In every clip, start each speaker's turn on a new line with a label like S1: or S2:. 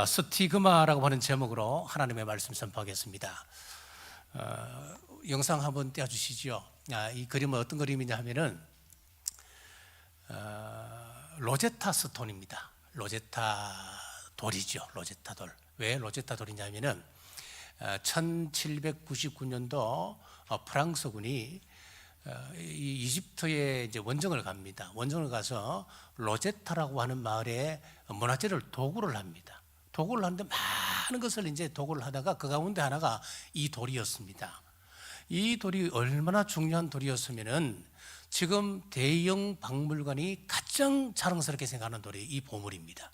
S1: 스티그마라고 하는 제목으로 하나님의 말씀 선포하겠습니다. 영상 한번 띄워주시죠. 이 그림은 어떤 그림이냐 하면은 로제타 스톤입니다. 로제타 돌이죠. 로제타 돌. 왜 로제타 돌이냐 하면은 1799년도 프랑스군이 이집트에 이제 원정을 갑니다. 원정을 가서 로제타라고 하는 마을에 문화재를 도구를 합니다. 도구를 하는데 많은 것을 이제 도구를 하다가 그 가운데 하나가 이 돌이었습니다. 이 돌이 얼마나 중요한 돌이었으면은 지금 대형 박물관이 가장 자랑스럽게 생각하는 돌이 이 보물입니다.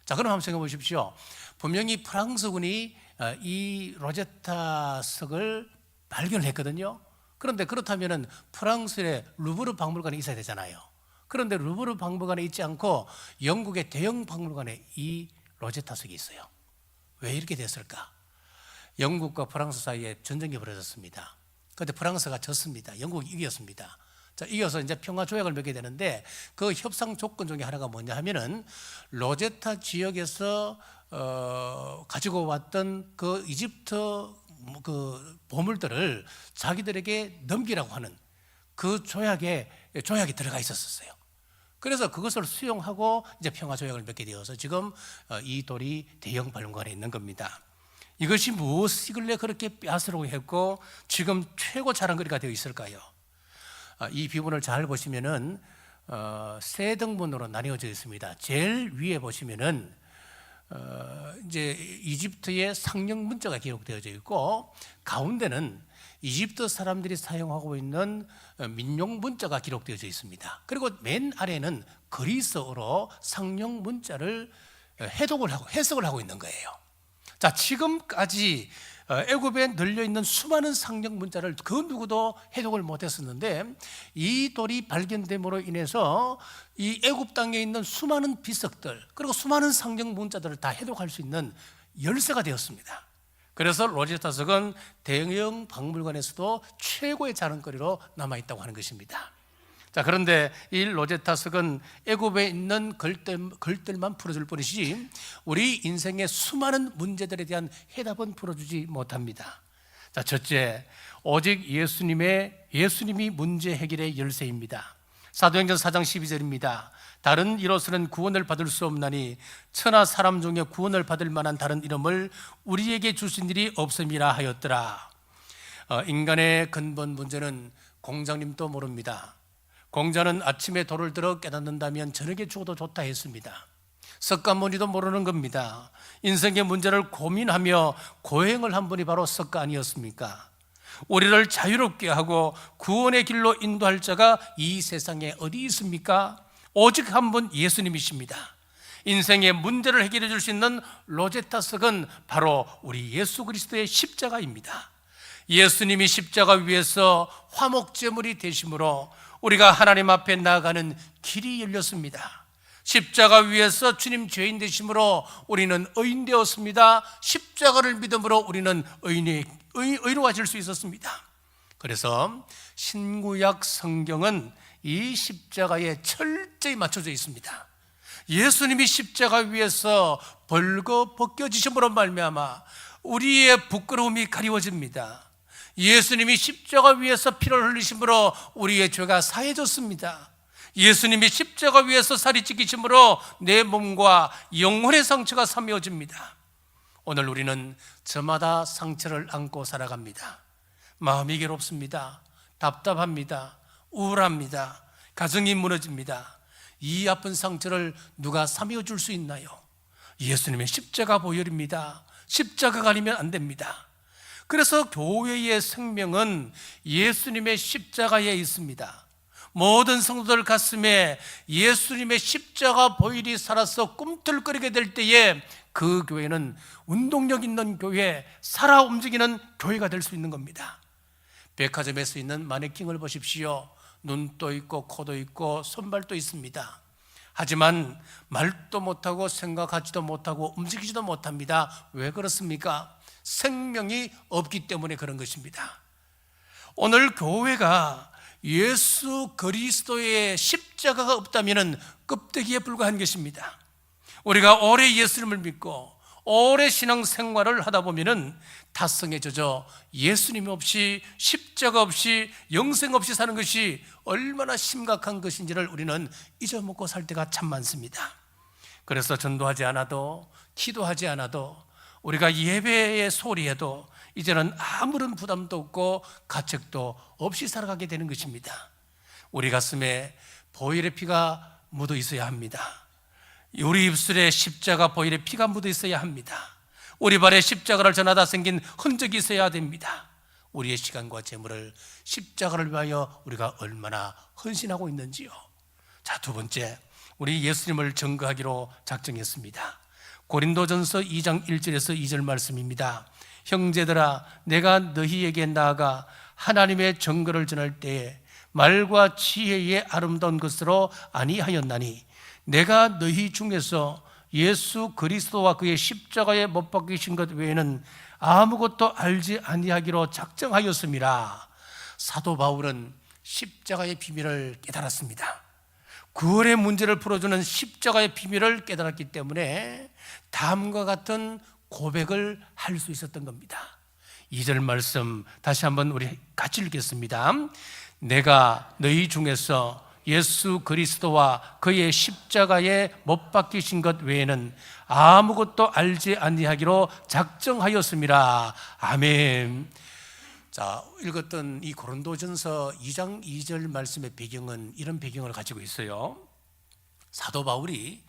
S1: 자, 그럼 한번 생각해 보십시오. 분명히 프랑스군이 이 로제타 석을 발견했거든요. 그런데 그렇다면은 프랑스의 루브르 박물관에 있어야 되잖아요. 그런데 루브르 박물관에 있지 않고 영국의 대형 박물관에 이 로제타 석이 있어요. 왜 이렇게 됐을까? 영국과 프랑스 사이에 전쟁이 벌어졌습니다. 그런데 프랑스가 졌습니다. 영국이 이겼습니다. 자, 이겨서 이제 평화 조약을 맺게 되는데 그 협상 조건 중에 하나가 뭐냐 하면은 로제타 지역에서 가지고 왔던 그 이집트 그 보물들을 자기들에게 넘기라고 하는 그 조약이 들어가 있었어요. 그래서 그것을 수용하고 이제 평화 조약을 맺게 되어서 지금 이 돌이 대형 박물관에 있는 겁니다. 이것이 무엇이길래 그렇게 빼앗으려고 했고 지금 최고 자랑거리가 되어 있을까요? 이 비문을 잘 보시면은 세 등분으로 나뉘어져 있습니다. 제일 위에 보시면은 이제 이집트의 상령 문자가 기록되어져 있고 가운데는 이집트 사람들이 사용하고 있는 민용 문자가 기록되어져 있습니다. 그리고 맨 아래는 그리스어로 상령 문자를 해석을 하고 있는 거예요. 자, 지금까지 애굽에 널려있는 수많은 상령 문자를 그 누구도 해독을 못했었는데 이 돌이 발견됨으로 인해서 이 애굽 땅에 있는 수많은 비석들 그리고 수많은 상령 문자들을 다 해독할 수 있는 열쇠가 되었습니다. 그래서 로제타 석은 대형 박물관에서도 최고의 자랑거리로 남아있다고 하는 것입니다. 자, 그런데 이 로제타 석은 애굽에 있는 걸들만 풀어줄 뿐이지 우리 인생의 수많은 문제들에 대한 해답은 풀어주지 못합니다. 자, 첫째, 오직 예수님이 문제 해결의 열쇠입니다. 사도행전 4장 12절입니다. 다른 이로서는 구원을 받을 수 없나니 천하 사람 중에 구원을 받을 만한 다른 이름을 우리에게 주신 일이 없음이라 하였더라. 인간의 근본 문제는 공자님도 모릅니다. 공자는 아침에 돌을 들어 깨닫는다면 저녁에 죽어도 좋다 했습니다. 석가모니도 모르는 겁니다. 인생의 문제를 고민하며 고행을 한 분이 바로 석가 아니었습니까? 우리를 자유롭게 하고 구원의 길로 인도할 자가 이 세상에 어디 있습니까? 오직 한 분 예수님이십니다. 인생의 문제를 해결해 줄 수 있는 로제타 석은 바로 우리 예수 그리스도의 십자가입니다. 예수님이 십자가 위에서 화목제물이 되심으로 우리가 하나님 앞에 나아가는 길이 열렸습니다. 십자가 위에서 주님 죄인 되심으로 우리는 의인 되었습니다. 십자가를 믿음으로 우리는 의로워질 수 있었습니다. 그래서 신구약 성경은 이 십자가에 철저히 맞춰져 있습니다. 예수님이 십자가 위에서 벌거벗겨지심으로 말미암아 우리의 부끄러움이 가리워집니다. 예수님이 십자가 위에서 피를 흘리심으로 우리의 죄가 사해졌습니다. 예수님이 십자가 위에서 살이 찢기심으로 내 몸과 영혼의 상처가 사며집니다. 오늘 우리는 저마다 상처를 안고 살아갑니다. 마음이 괴롭습니다. 답답합니다. 우울합니다. 가정이 무너집니다. 이 아픈 상처를 누가 사며줄 수 있나요? 예수님의 십자가 보혈입니다. 십자가가 아니면 안 됩니다. 그래서 교회의 생명은 예수님의 십자가에 있습니다. 모든 성도들 가슴에 예수님의 십자가 보혈이 살아서 꿈틀거리게 될 때에 그 교회는 운동력 있는 교회, 살아 움직이는 교회가 될 수 있는 겁니다. 백화점에서 있는 마네킹을 보십시오. 눈도 있고 코도 있고 손발도 있습니다. 하지만 말도 못하고 생각하지도 못하고 움직이지도 못합니다. 왜 그렇습니까? 생명이 없기 때문에 그런 것입니다. 오늘 교회가 예수 그리스도의 십자가가 없다면 껍데기에 불과한 것입니다. 우리가 오래 예수님을 믿고 오래 신앙생활을 하다 보면은 타성에 젖어 예수님 없이, 십자가 없이, 영생 없이 사는 것이 얼마나 심각한 것인지를 우리는 잊어먹고 살 때가 참 많습니다. 그래서 전도하지 않아도, 기도하지 않아도, 우리가 예배의 소리에도 이제는 아무런 부담도 없고 가책도 없이 살아가게 되는 것입니다. 우리 가슴에 보혈의 피가 묻어 있어야 합니다. 우리 입술에 십자가 보혈의 피가 묻어 있어야 합니다. 우리 발에 십자가를 전하다 생긴 흔적이 있어야 됩니다. 우리의 시간과 재물을 십자가를 위하여 우리가 얼마나 헌신하고 있는지요. 자, 두 번째, 우리 예수님을 증거하기로 작정했습니다. 고린도전서 2장 1절에서 2절 말씀입니다. 형제들아, 내가 너희에게 나아가 하나님의 증거를 전할 때에 말과 지혜의 아름다운 것으로 아니하였나니 내가 너희 중에서 예수 그리스도와 그의 십자가에 못 박히신 것 외에는 아무것도 알지 아니하기로 작정하였음이라. 사도 바울은 십자가의 비밀을 깨달았습니다. 구원의 문제를 풀어주는 십자가의 비밀을 깨달았기 때문에 다음과 같은 고백을 할 수 있었던 겁니다. 2절 말씀 다시 한번 우리 같이 읽겠습니다. 내가 너희 중에서 예수 그리스도와 그의 십자가에 못 박히신 것 외에는 아무것도 알지 아니하기로 작정하였음이라. 아멘. 자, 읽었던 이 고린도전서 2장 2절 말씀의 배경은 이런 배경을 가지고 있어요. 사도 바울이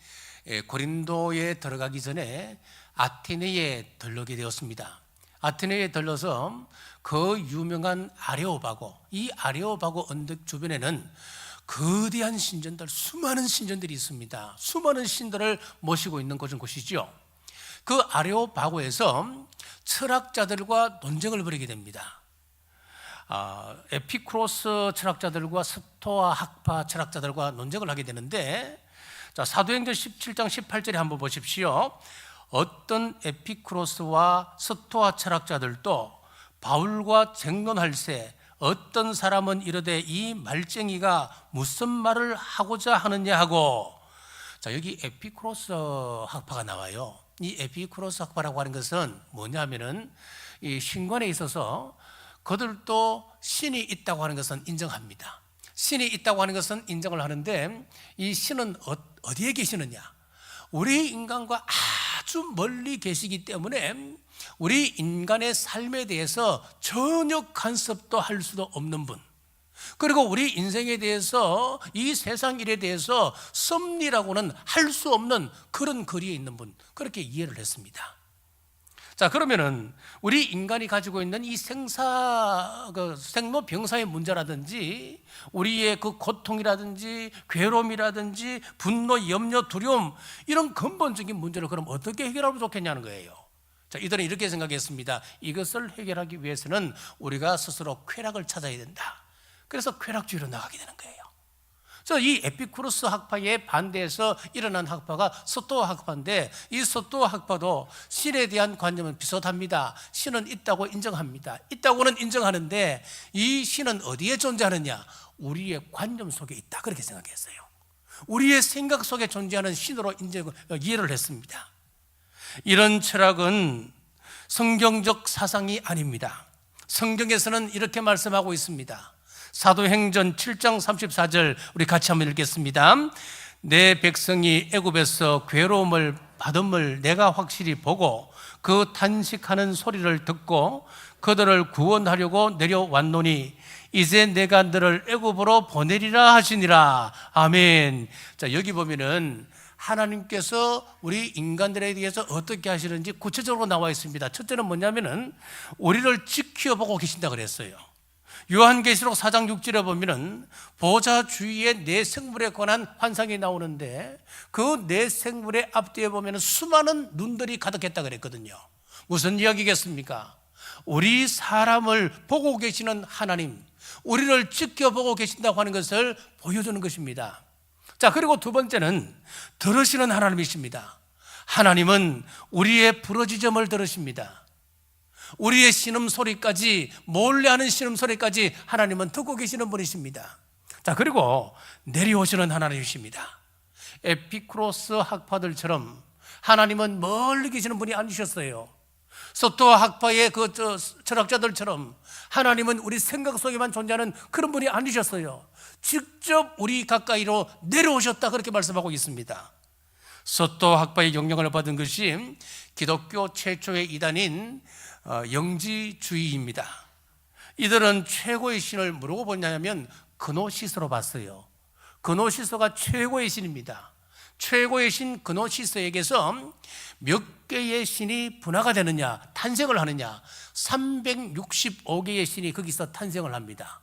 S1: 고린도에 들어가기 전에 아테네에 들르게 되었습니다. 아테네에 들러서 그 유명한 아레오바고, 이 아레오바고 언덕 주변에는 거대한 신전들, 수많은 신전들이 있습니다. 수많은 신들을 모시고 있는 곳이죠. 그 아레오바고에서 철학자들과 논쟁을 벌이게 됩니다. 에피쿠로스 철학자들과 스토아 학파 철학자들과 논쟁을 하게 되는데, 자, 사도행전 17장 18절에 한번 보십시오. 어떤 에피쿠로스와 스토아 철학자들도 바울과 쟁론할세 어떤 사람은 이르되 이 말쟁이가 무슨 말을 하고자 하느냐 하고, 자, 여기 에피쿠로스 학파가 나와요. 이 에피쿠로스 학파라고 하는 것은 뭐냐면은 이 신관에 있어서 그들도 신이 있다고 하는 것은 인정합니다. 신이 있다고 하는 것은 인정을 하는데 이 신은 어디에 계시느냐? 우리 인간과 아주 멀리 계시기 때문에 우리 인간의 삶에 대해서 전혀 간섭도 할 수도 없는 분, 그리고 우리 인생에 대해서, 이 세상 일에 대해서 섭리라고는 할 수 없는 그런 거리에 있는 분, 그렇게 이해를 했습니다. 자, 그러면은 우리 인간이 가지고 있는 이 생로병사의 문제라든지 우리의 그 고통이라든지 괴로움이라든지 분노, 염려, 두려움, 이런 근본적인 문제를 그럼 어떻게 해결하면 좋겠냐는 거예요. 자, 이들은 이렇게 생각했습니다. 이것을 해결하기 위해서는 우리가 스스로 쾌락을 찾아야 된다. 그래서 쾌락주의로 나가게 되는 거예요. 그래서 이 에피쿠로스 학파에 반대해서 일어난 학파가 스토아 학파인데, 이 스토아 학파도 신에 대한 관념은 비슷합니다. 신은 있다고 인정합니다. 있다고는 인정하는데 이 신은 어디에 존재하느냐? 우리의 관념 속에 있다, 그렇게 생각했어요. 우리의 생각 속에 존재하는 신으로 이해를 했습니다. 이런 철학은 성경적 사상이 아닙니다. 성경에서는 이렇게 말씀하고 있습니다. 사도행전 7장 34절 우리 같이 한번 읽겠습니다. 내 백성이 애굽에서 괴로움을 받음을 내가 확실히 보고 그 탄식하는 소리를 듣고 그들을 구원하려고 내려왔노니 이제 내가 너를 애굽으로 보내리라 하시니라. 아멘. 자, 여기 보면은 하나님께서 우리 인간들에 대해서 어떻게 하시는지 구체적으로 나와 있습니다. 첫째는 뭐냐면은 우리를 지켜보고 계신다 그랬어요. 요한계시록 4장 6절에 보면은 보좌 주위에 네 생물에 관한 환상이 나오는데 그 네 생물의 앞뒤에 보면은 수많은 눈들이 가득했다 그랬거든요. 무슨 이야기겠습니까? 우리 사람을 보고 계시는 하나님, 우리를 지켜보고 계신다고 하는 것을 보여주는 것입니다. 자, 그리고 두 번째는 들으시는 하나님이십니다. 하나님은 우리의 부르짖음을 들으십니다. 우리의 신음소리까지, 몰래 하는 신음소리까지 하나님은 듣고 계시는 분이십니다. 자, 그리고 내려오시는 하나님이십니다. 에피쿠로스 학파들처럼 하나님은 멀리 계시는 분이 아니셨어요. 스토아 학파의 철학자들처럼 하나님은 우리 생각 속에만 존재하는 그런 분이 아니셨어요. 직접 우리 가까이로 내려오셨다, 그렇게 말씀하고 있습니다. 스토아 학파의 영향을 받은 것이 기독교 최초의 이단인 영지주의입니다. 이들은 최고의 신을 뭐라고 보냐면 그노시스로 봤어요. 그노시스가 최고의 신입니다. 최고의 신 그노시스에게서 몇 개의 신이 분화가 되느냐, 탄생을 하느냐, 365개의 신이 거기서 탄생을 합니다.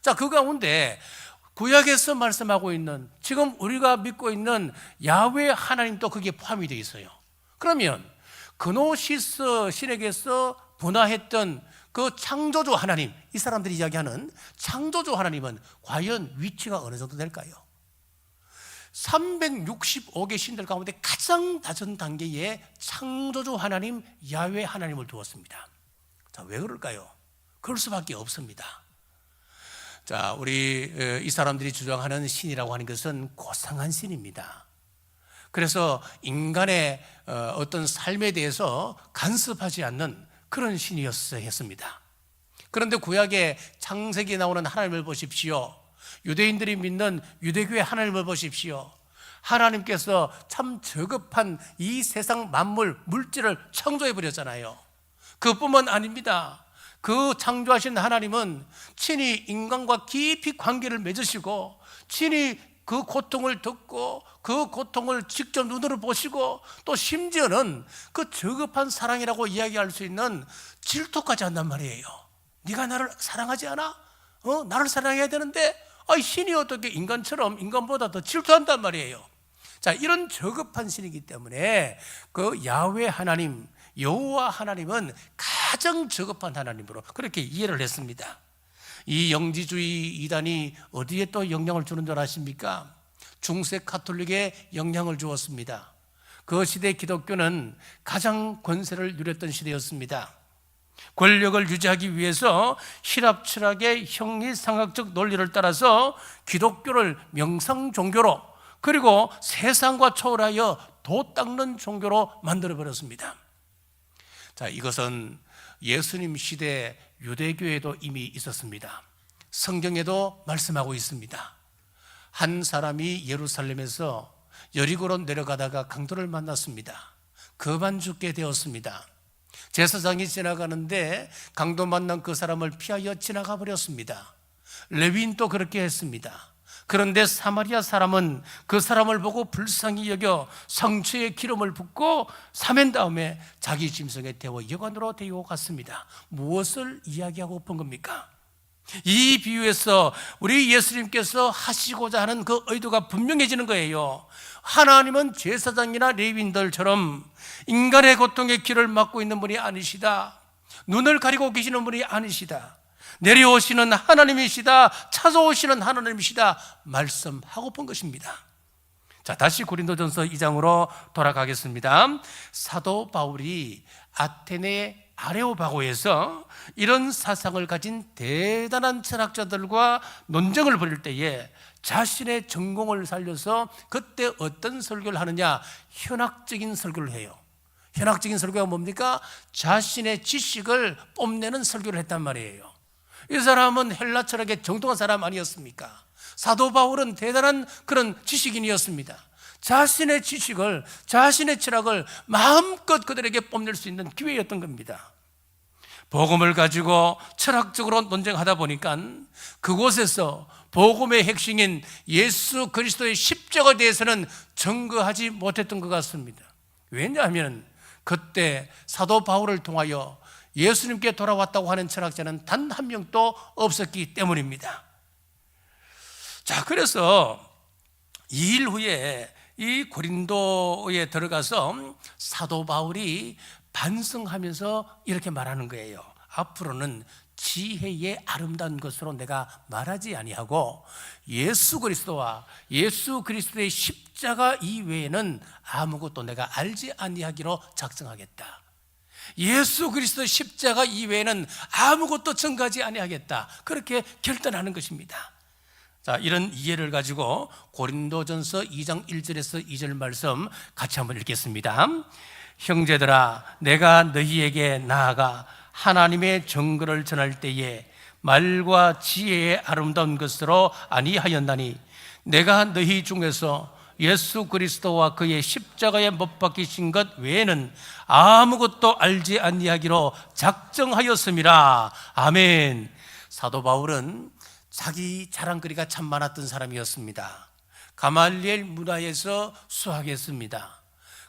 S1: 자, 그 가운데 구약에서 말씀하고 있는, 지금 우리가 믿고 있는 야훼 하나님도 거기에 포함이 되어 있어요. 그러면 그노시스 신에게서 분화했던 그 창조주 하나님, 이 사람들이 이야기하는 창조주 하나님은 과연 위치가 어느 정도 될까요? 365개 신들 가운데 가장 낮은 단계의 창조주 하나님 야훼 하나님을 두었습니다. 자, 왜 그럴까요? 그럴 수밖에 없습니다. 자, 우리 이 사람들이 주장하는 신이라고 하는 것은 고상한 신입니다. 그래서 인간의 어떤 삶에 대해서 간섭하지 않는 그런 신이었어야 했습니다. 그런데 구약의 창세기에 나오는 하나님을 보십시오. 유대인들이 믿는 유대교의 하나님을 보십시오. 하나님께서 참 저급한 이 세상 만물, 물질을 창조해 버렸잖아요. 그뿐만 아닙니다. 그 창조하신 하나님은 친히 인간과 깊이 관계를 맺으시고, 친히 그 고통을 듣고 그 고통을 직접 눈으로 보시고, 또 심지어는 그 저급한 사랑이라고 이야기할 수 있는 질투까지 한단 말이에요. 네가 나를 사랑하지 않아? 나를 사랑해야 되는데 신이 어떻게 인간처럼 인간보다 더 질투한단 말이에요. 자, 이런 저급한 신이기 때문에 그 야훼 하나님, 여호와 하나님은 가장 저급한 하나님으로 그렇게 이해를 했습니다. 이 영지주의 이단이 어디에 또 영향을 주는 줄 아십니까? 중세 가톨릭에 영향을 주었습니다. 그 시대 기독교는 가장 권세를 누렸던 시대였습니다. 권력을 유지하기 위해서 힐압 철학의 형이상학적 논리를 따라서 기독교를 명상 종교로, 그리고 세상과 초월하여 도 닦는 종교로 만들어버렸습니다. 자, 이것은 예수님 시대 유대교에도 이미 있었습니다. 성경에도 말씀하고 있습니다. 한 사람이 예루살렘에서 여리고로 내려가다가 강도를 만났습니다. 그만 죽게 되었습니다. 제사장이 지나가는데 강도 만난 그 사람을 피하여 지나가 버렸습니다. 레위인도 그렇게 했습니다. 그런데 사마리아 사람은 그 사람을 보고 불쌍히 여겨 상처에 기름을 붓고 사맨 다음에 자기 짐승에 태워 여관으로 데리고 갔습니다. 무엇을 이야기하고 본 겁니까? 이 비유에서 우리 예수님께서 하시고자 하는 그 의도가 분명해지는 거예요. 하나님은 제사장이나 레위인들처럼 인간의 고통의 길을 막고 있는 분이 아니시다. 눈을 가리고 계시는 분이 아니시다. 내려오시는 하나님이시다. 찾아오시는 하나님이시다. 말씀하고 본 것입니다. 자, 다시 고린도전서 2장으로 돌아가겠습니다. 사도 바울이 아테네 아레오바고에서 이런 사상을 가진 대단한 철학자들과 논쟁을 벌일 때에 자신의 전공을 살려서 그때 어떤 설교를 하느냐? 현학적인 설교를 해요. 현학적인 설교가 뭡니까? 자신의 지식을 뽐내는 설교를 했단 말이에요. 이 사람은 헬라 철학의 정통한 사람 아니었습니까? 사도 바울은 대단한 그런 지식인이었습니다. 자신의 지식을, 자신의 철학을 마음껏 그들에게 뽐낼 수 있는 기회였던 겁니다. 복음을 가지고 철학적으로 논쟁하다 보니까 그곳에서 복음의 핵심인 예수 그리스도의 십자가에 대해서는 증거하지 못했던 것 같습니다. 왜냐하면 그때 사도 바울을 통하여 예수님께 돌아왔다고 하는 철학자는 단 한 명도 없었기 때문입니다. 자, 그래서 2일 후에 이 고린도에 들어가서 사도 바울이 반성하면서 이렇게 말하는 거예요. 앞으로는 지혜의 아름다운 것으로 내가 말하지 아니하고 예수 그리스도와 예수 그리스도의 십자가 이외에는 아무것도 내가 알지 아니하기로 작정하겠다. 예수 그리스도의 십자가 이외에는 아무것도 증거하지 아니하겠다. 그렇게 결단하는 것입니다. 자, 이런 이해를 가지고 고린도전서 2장 1절에서 2절 말씀 같이 한번 읽겠습니다. 형제들아, 내가 너희에게 나아가 하나님의 정글을 전할 때에 말과 지혜의 아름다운 것으로 아니하였나니 내가 너희 중에서 예수 그리스도와 그의 십자가에 못 박히신 것 외에는 아무것도 알지 아니하기로 작정하였음이라. 아멘. 사도 바울은 자기 자랑거리가 참 많았던 사람이었습니다. 가말리엘 문화에서 수학했습니다.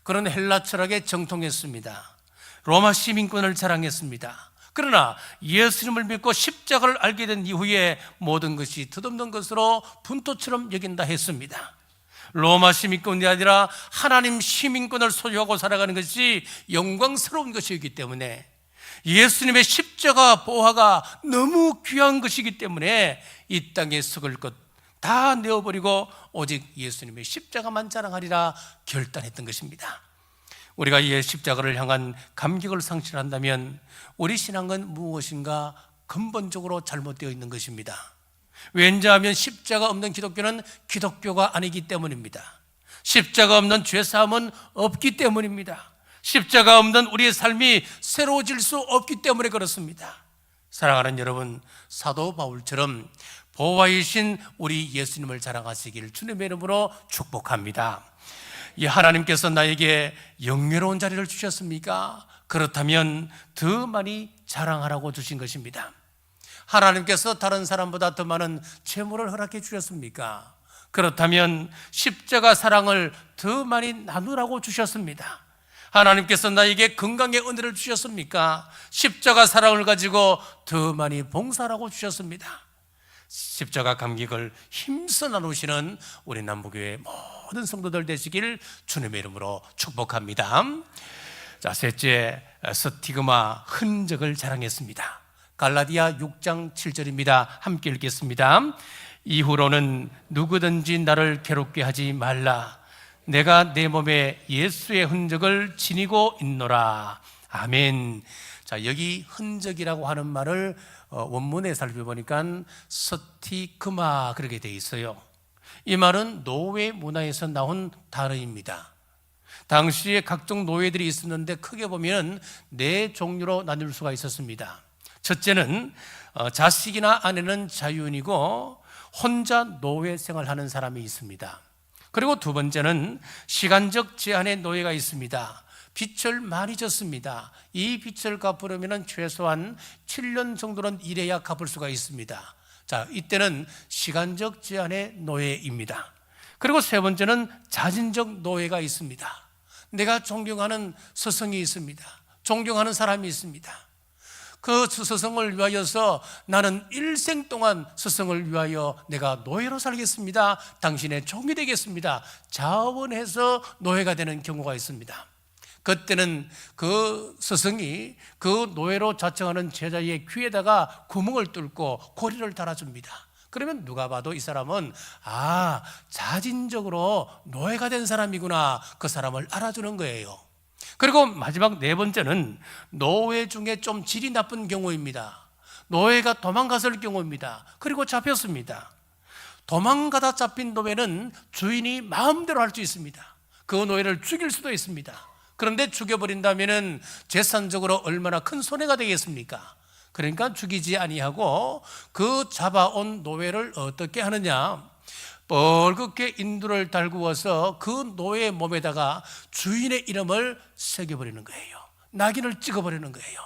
S1: 그런 헬라 철학에 정통했습니다. 로마 시민권을 자랑했습니다. 그러나 예수님을 믿고 십자가를 알게 된 이후에 모든 것이 덧없는 것으로 분토처럼 여긴다 했습니다. 로마 시민권이 아니라 하나님 시민권을 소유하고 살아가는 것이 영광스러운 것이기 때문에, 예수님의 십자가 보화가 너무 귀한 것이기 때문에 이 땅에 썩을 것 다 내어버리고 오직 예수님의 십자가만 자랑하리라 결단했던 것입니다. 우리가 이 십자가를 향한 감격을 상실한다면 우리 신앙은 무엇인가 근본적으로 잘못되어 있는 것입니다. 왜냐하면 십자가 없는 기독교는 기독교가 아니기 때문입니다. 십자가 없는 죄사함은 없기 때문입니다. 십자가 없는 우리의 삶이 새로워질 수 없기 때문에 그렇습니다. 사랑하는 여러분, 사도 바울처럼 보화이신 우리 예수님을 자랑하시길 주님의 이름으로 축복합니다. 이 하나님께서 나에게 영예로운 자리를 주셨습니까? 그렇다면 더 많이 자랑하라고 주신 것입니다. 하나님께서 다른 사람보다 더 많은 재물을 허락해 주셨습니까? 그렇다면 십자가 사랑을 더 많이 나누라고 주셨습니다. 하나님께서 나에게 건강의 은혜를 주셨습니까? 십자가 사랑을 가지고 더 많이 봉사하라고 주셨습니다. 십자가 감격을 힘써 나누시는 우리 남부교회 모든 성도들 되시길 주님의 이름으로 축복합니다. 자, 셋째, 스티그마, 흔적을 자랑했습니다. 갈라디아 6장 7절입니다. 함께 읽겠습니다. 이후로는 누구든지 나를 괴롭게 하지 말라. 내가 내 몸에 예수의 흔적을 지니고 있노라. 아멘. 자, 여기 흔적이라고 하는 말을 원문에 살펴보니까 스티그마 그렇게 되어 있어요. 이 말은 노예 문화에서 나온 단어입니다. 당시에 각종 노예들이 있었는데 크게 보면 네 종류로 나눌 수가 있었습니다. 첫째는 자식이나 아내는 자유인이고 혼자 노예 생활하는 사람이 있습니다. 그리고 두 번째는 시간적 제한의 노예가 있습니다. 빚을 많이 졌습니다. 이 빚을 갚으려면 최소한 7년 정도는 일해야 갚을 수가 있습니다. 자, 이때는 시간적 제한의 노예입니다. 그리고 세 번째는 자진적 노예가 있습니다. 내가 존경하는 스승이 있습니다. 존경하는 사람이 있습니다. 그 스승을 위하여서 나는 일생 동안 스승을 위하여 내가 노예로 살겠습니다. 당신의 종이 되겠습니다. 자원해서 노예가 되는 경우가 있습니다. 그때는 그 스승이 그 노예로 자청하는 제자의 귀에다가 구멍을 뚫고 고리를 달아줍니다. 그러면 누가 봐도 이 사람은 자진적으로 노예가 된 사람이구나, 그 사람을 알아주는 거예요. 그리고 마지막 네 번째는 노예 중에 좀 질이 나쁜 경우입니다. 노예가 도망갔을 경우입니다. 그리고 잡혔습니다. 도망가다 잡힌 노예는 주인이 마음대로 할 수 있습니다. 그 노예를 죽일 수도 있습니다. 그런데 죽여버린다면 재산적으로 얼마나 큰 손해가 되겠습니까? 그러니까 죽이지 아니하고 그 잡아온 노예를 어떻게 하느냐, 뻘겋게 인두를 달구어서 그 노예 몸에다가 주인의 이름을 새겨버리는 거예요. 낙인을 찍어버리는 거예요.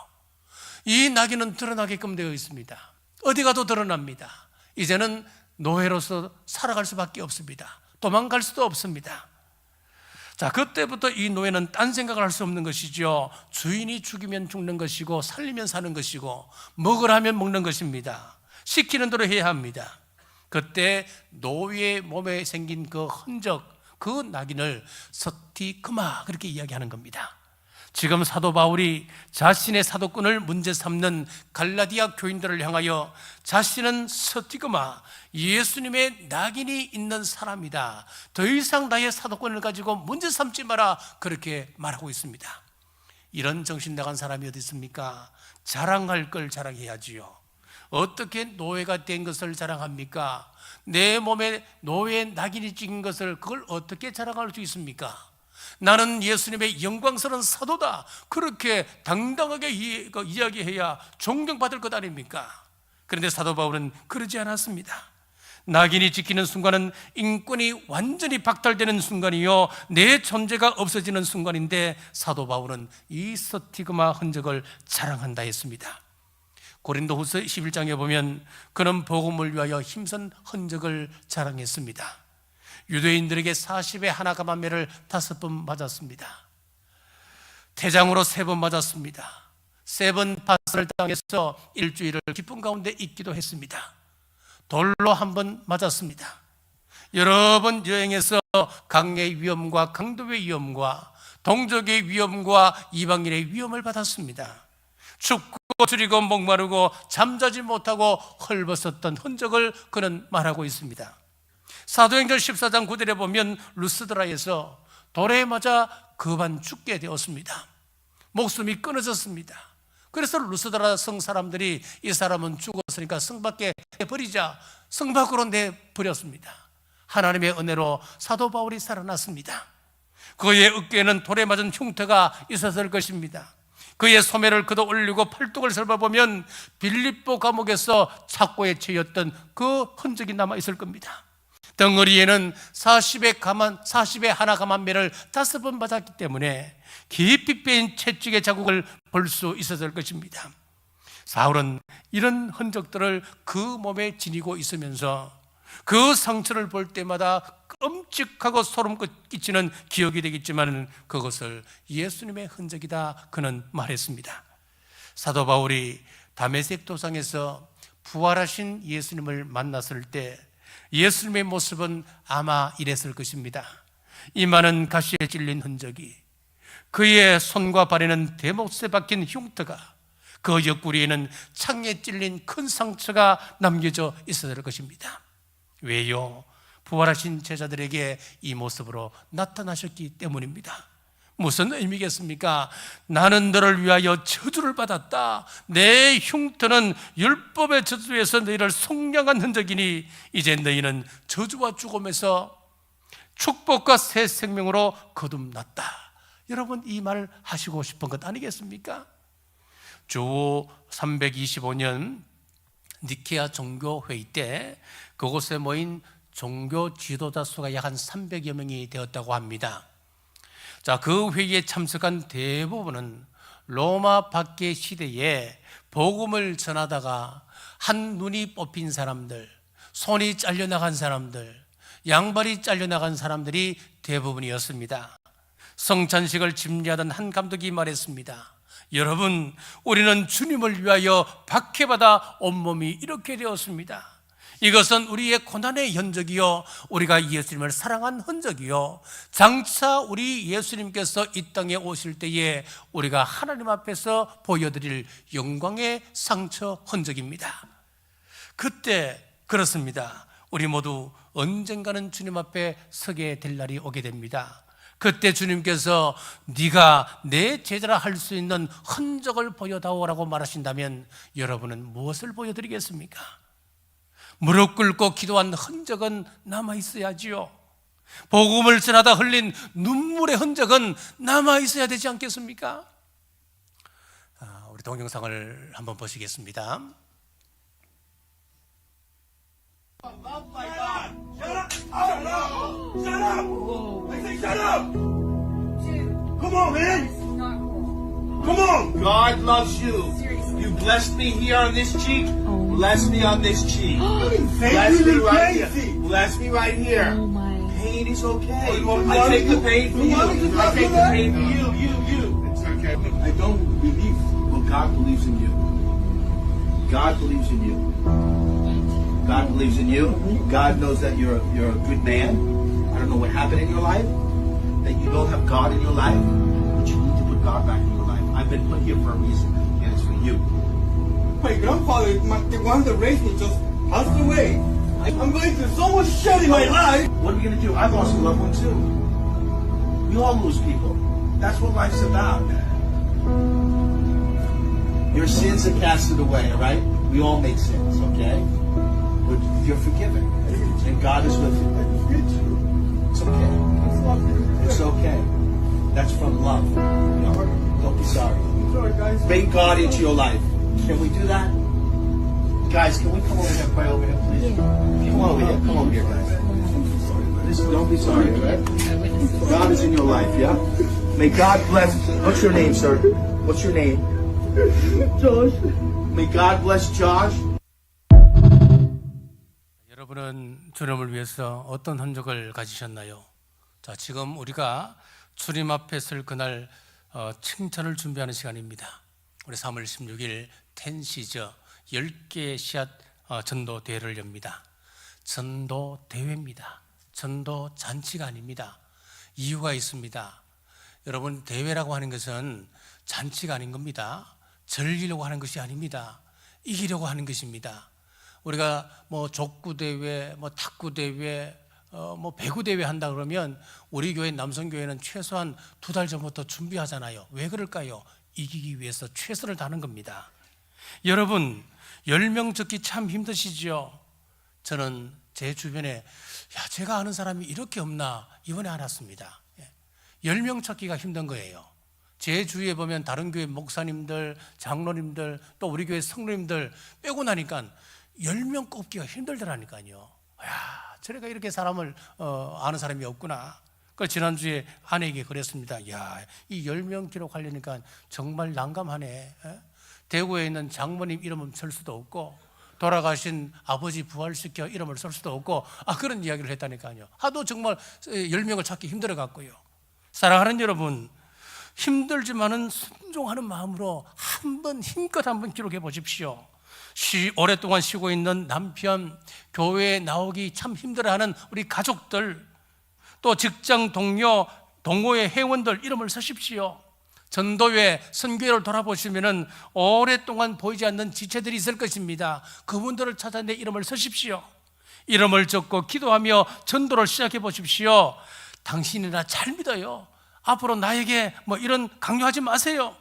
S1: 이 낙인은 드러나게끔 되어 있습니다. 어디 가도 드러납니다. 이제는 노예로서 살아갈 수밖에 없습니다. 도망갈 수도 없습니다. 자, 그때부터 이 노예는 딴 생각을 할 수 없는 것이죠. 주인이 죽이면 죽는 것이고 살리면 사는 것이고 먹으라면 먹는 것입니다. 시키는 대로 해야 합니다. 그때 노예의 몸에 생긴 그 흔적, 그 낙인을 스티그마 그렇게 이야기하는 겁니다. 지금 사도 바울이 자신의 사도권을 문제 삼는 갈라디아 교인들을 향하여 자신은 스티그마, 예수님의 낙인이 있는 사람이다, 더 이상 나의 사도권을 가지고 문제 삼지 마라, 그렇게 말하고 있습니다. 이런 정신 나간 사람이 어디 있습니까? 자랑할 걸 자랑해야지요. 어떻게 노예가 된 것을 자랑합니까? 내 몸에 노예의 낙인이 찍힌 것을 그걸 어떻게 자랑할 수 있습니까? 나는 예수님의 영광스러운 사도다, 그렇게 당당하게 이야기해야 존경받을 것 아닙니까? 그런데 사도 바울은 그러지 않았습니다. 낙인이 찍히는 순간은 인권이 완전히 박탈되는 순간이요, 내 존재가 없어지는 순간인데 사도 바울은 이 스티그마 흔적을 자랑한다 했습니다. 고린도후서 11장에 보면 그는 복음을 위하여 힘쓴 흔적을 자랑했습니다. 유대인들에게 40의 하나 가만매를 5번 맞았습니다. 태장으로 3번 맞았습니다. 3번 파선을 당해서 일주일을 기쁨 가운데 있기도 했습니다. 돌로 1번 맞았습니다. 여러 번 여행해서 강의 위험과 강도의 위험과 동족의 위험과 이방인의 위험을 받았습니다. 춥고 줄이고 목마르고 잠자지 못하고 헐벗었던 흔적을 그는 말하고 있습니다. 사도행전 14장 9절에 보면 루스드라에서 돌에 맞아 급한 죽게 되었습니다. 목숨이 끊어졌습니다. 그래서 루스드라 성 사람들이 이 사람은 죽었으니까 성 밖에 내버리자, 성 밖으로 내버렸습니다. 하나님의 은혜로 사도 바울이 살아났습니다. 그의 어깨에는 돌에 맞은 흉터가 있었을 것입니다. 그의 소매를 걷어 올리고 팔뚝을 살펴보면 빌립보 감옥에서 착고에 채였던 그 흔적이 남아 있을 겁니다. 덩어리에는 40의 하나 가만매를 5번 맞았기 때문에 깊이 빼인 채찍의 자국을 볼 수 있었을 것입니다. 사울은 이런 흔적들을 그 몸에 지니고 있으면서 그 상처를 볼 때마다 끔찍하고 소름 끼치는 기억이 되겠지만 그것을 예수님의 흔적이다 그는 말했습니다. 사도 바울이 다메섹 도상에서 부활하신 예수님을 만났을 때 예수님의 모습은 아마 이랬을 것입니다. 이마는 가시에 찔린 흔적이, 그의 손과 발에는 대못에 박힌 흉터가, 그 옆구리에는 창에 찔린 큰 상처가 남겨져 있었을 것입니다. 왜요? 부활하신 제자들에게 이 모습으로 나타나셨기 때문입니다. 무슨 의미겠습니까? 나는 너를 위하여 저주를 받았다. 내 흉터는 율법의 저주에서 너희를 속량한 흔적이니 이제 너희는 저주와 죽음에서 축복과 새 생명으로 거듭났다. 여러분, 이 말을 하시고 싶은 것 아니겠습니까? 주 325년 니케아 종교회의 때 그곳에 모인 종교 지도자 수가 약 한 300여 명이 되었다고 합니다. 자, 그 회의에 참석한 대부분은 로마 박해 시대에 복음을 전하다가 한 눈이 뽑힌 사람들, 손이 잘려나간 사람들, 양발이 잘려나간 사람들이 대부분이었습니다. 성찬식을 집례하던 한 감독이 말했습니다. 여러분, 우리는 주님을 위하여 박해받아 온몸이 이렇게 되었습니다. 이것은 우리의 고난의 흔적이요, 우리가 예수님을 사랑한 흔적이요, 장차 우리 예수님께서 이 땅에 오실 때에 우리가 하나님 앞에서 보여드릴 영광의 상처 흔적입니다. 그때 그렇습니다. 우리 모두 언젠가는 주님 앞에 서게 될 날이 오게 됩니다. 그때 주님께서 네가 내 제자라 할 수 있는 흔적을 보여다오라고 말하신다면 여러분은 무엇을 보여드리겠습니까? 무릎 꿇고 기도한 흔적은 남아있어야지요. 복음을 전하다 흘린 눈물의 흔적은 남아있어야 되지 않겠습니까? 우리 동영상을 한번 보시겠습니다.
S2: Shut up! Come on, man! Come on!
S3: God loves you. You blessed me here on this cheek. Bless me on this cheek. Bless me right here. Bless me right here.
S4: Oh my.
S3: Pain is okay.
S2: You
S3: I take the pain for you.
S2: want
S3: I take the pain for you.
S2: It's okay. I don't believe.
S3: Well, God believes in you. God believes in you. God believes in you. God knows that you're a good man. I don't know what happened in your life, that you don't have God in your life, but you need to put God back in your life. I've been put here for a reason, and it's for you.
S2: My grandfather, the one that raised me, just passed away. I'm going through so much shit in my life.
S3: What are we going to do? I lost a loved one too. We all lose people. That's what life's about. Your sins are casted away, all right? We all make sins, okay? But you're forgiven. And God is with you. It's okay. It's okay. That's from love. You know, don't be sorry.
S2: Sorry, guys.
S3: Bring God into your life. Can we do that? Guys, can we come over here, pray over here, please? Come over here. Come over here, guys. Listen, don't be sorry, right? God is in your life, yeah? May God bless. What's your name, sir? What's your name?
S2: Josh.
S3: May God bless Josh.
S1: 여러분은 주님을 위해서 어떤 흔적을 가지셨나요? 자, 지금 우리가 주님 앞에 설 그날 칭찬을 준비하는 시간입니다. 우리 3월 16일 텐시저 10개의 씨앗 전도 대회를 엽니다. 전도 대회입니다. 전도 잔치가 아닙니다. 이유가 있습니다. 여러분, 대회라고 하는 것은 잔치가 아닌 겁니다. 즐기려고 하는 것이 아닙니다. 이기려고 하는 것입니다. 우리가 뭐 족구 대회, 뭐 탁구 대회, 뭐 배구 대회 한다 그러면 우리 교회 남성 교회는 최소한 2달 전부터 준비하잖아요. 왜 그럴까요? 이기기 위해서 최선을 다하는 겁니다. 여러분, 10명 적기 참 힘드시죠? 저는 제 주변에 제가 아는 사람이 이렇게 없나 이번에 알았습니다. 10명 찾기가 힘든 거예요. 제 주위에 보면 다른 교회 목사님들, 장로님들, 또 우리 교회 성도님들 빼고 나니까 10명 꼽기가 힘들더라니까요. 저래가 이렇게 사람을 아는 사람이 없구나. 그 지난주에 아내에게 그랬습니다. 이 10명 기록하려니까 정말 난감하네. 대구에 있는 장모님 이름은 쓸 수도 없고 돌아가신 아버지 부활시켜 이름을 쓸 수도 없고 그런 이야기를 했다니까요. 하도 정말 10명을 찾기 힘들어 갖고요. 사랑하는 여러분, 힘들지만은 순종하는 마음으로 힘껏 한번 기록해 보십시오. 오랫동안 쉬고 있는 남편, 교회에 나오기 참 힘들어하는 우리 가족들, 또 직장 동료, 동호회 회원들 이름을 쓰십시오. 전도회, 선교회를 돌아보시면 오랫동안 보이지 않는 지체들이 있을 것입니다. 그분들을 찾아 내 이름을 쓰십시오. 이름을 적고 기도하며 전도를 시작해 보십시오. 당신이나 잘 믿어요. 앞으로 나에게 뭐 이런 강요하지 마세요.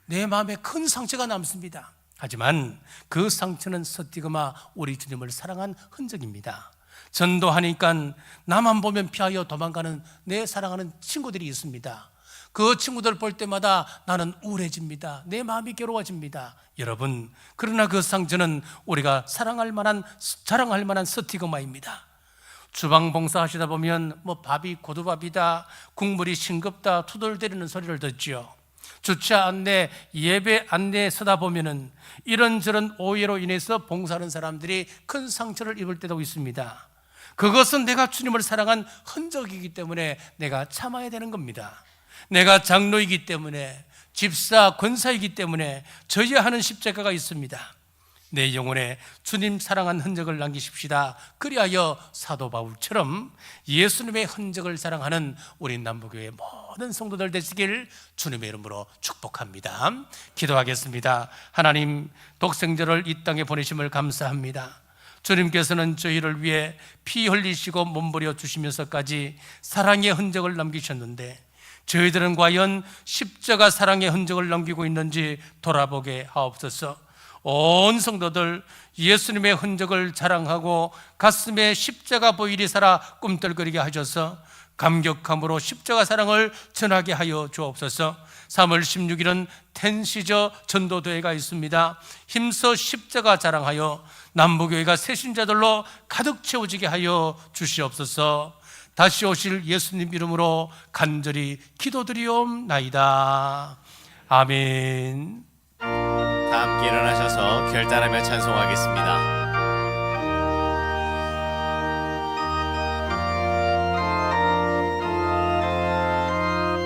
S1: 내 마음에 큰 상처가 남습니다. 하지만 그 상처는 스티그마, 우리 주님을 사랑한 흔적입니다. 전도하니까 나만 보면 피하여 도망가는 내 사랑하는 친구들이 있습니다. 그 친구들 볼 때마다 나는 우울해집니다. 내 마음이 괴로워집니다. 여러분, 그러나 그 상처는 우리가 자랑할 만한 스티그마입니다. 주방 봉사 하시다 보면 뭐 밥이 고두밥이다, 국물이 싱겁다, 투덜대리는 소리를 듣죠. 주차 안내, 예배 안내에 서다 보면은 이런저런 오해로 인해서 봉사하는 사람들이 큰 상처를 입을 때도 있습니다. 그것은 내가 주님을 사랑한 흔적이기 때문에 내가 참아야 되는 겁니다. 내가 장로이기 때문에, 집사, 권사이기 때문에 져야 하는 십자가가 있습니다. 내 영혼에 주님 사랑한 흔적을 남기십시다. 그리하여 사도 바울처럼 예수님의 흔적을 사랑하는 우리 남부교회 모든 성도들 되시길 주님의 이름으로 축복합니다. 기도하겠습니다. 하나님, 독생자를 이 땅에 보내심을 감사합니다. 주님께서는 저희를 위해 피 흘리시고 몸부려 주시면서까지 사랑의 흔적을 남기셨는데 저희들은 과연 십자가 사랑의 흔적을 남기고 있는지 돌아보게 하옵소서. 온 성도들 예수님의 흔적을 자랑하고 가슴에 십자가 보일이 살아 꿈틀거리게 하셔서 감격함으로 십자가 사랑을 전하게 하여 주옵소서. 3월 16일은 텐시저 전도대회가 있습니다. 힘써 십자가 자랑하여 남부교회가 새신자들로 가득 채워지게 하여 주시옵소서. 다시 오실 예수님 이름으로 간절히 기도드리옵나이다. 아멘.
S4: 다 함께 일어나셔서 결단하며 찬송하겠습니다.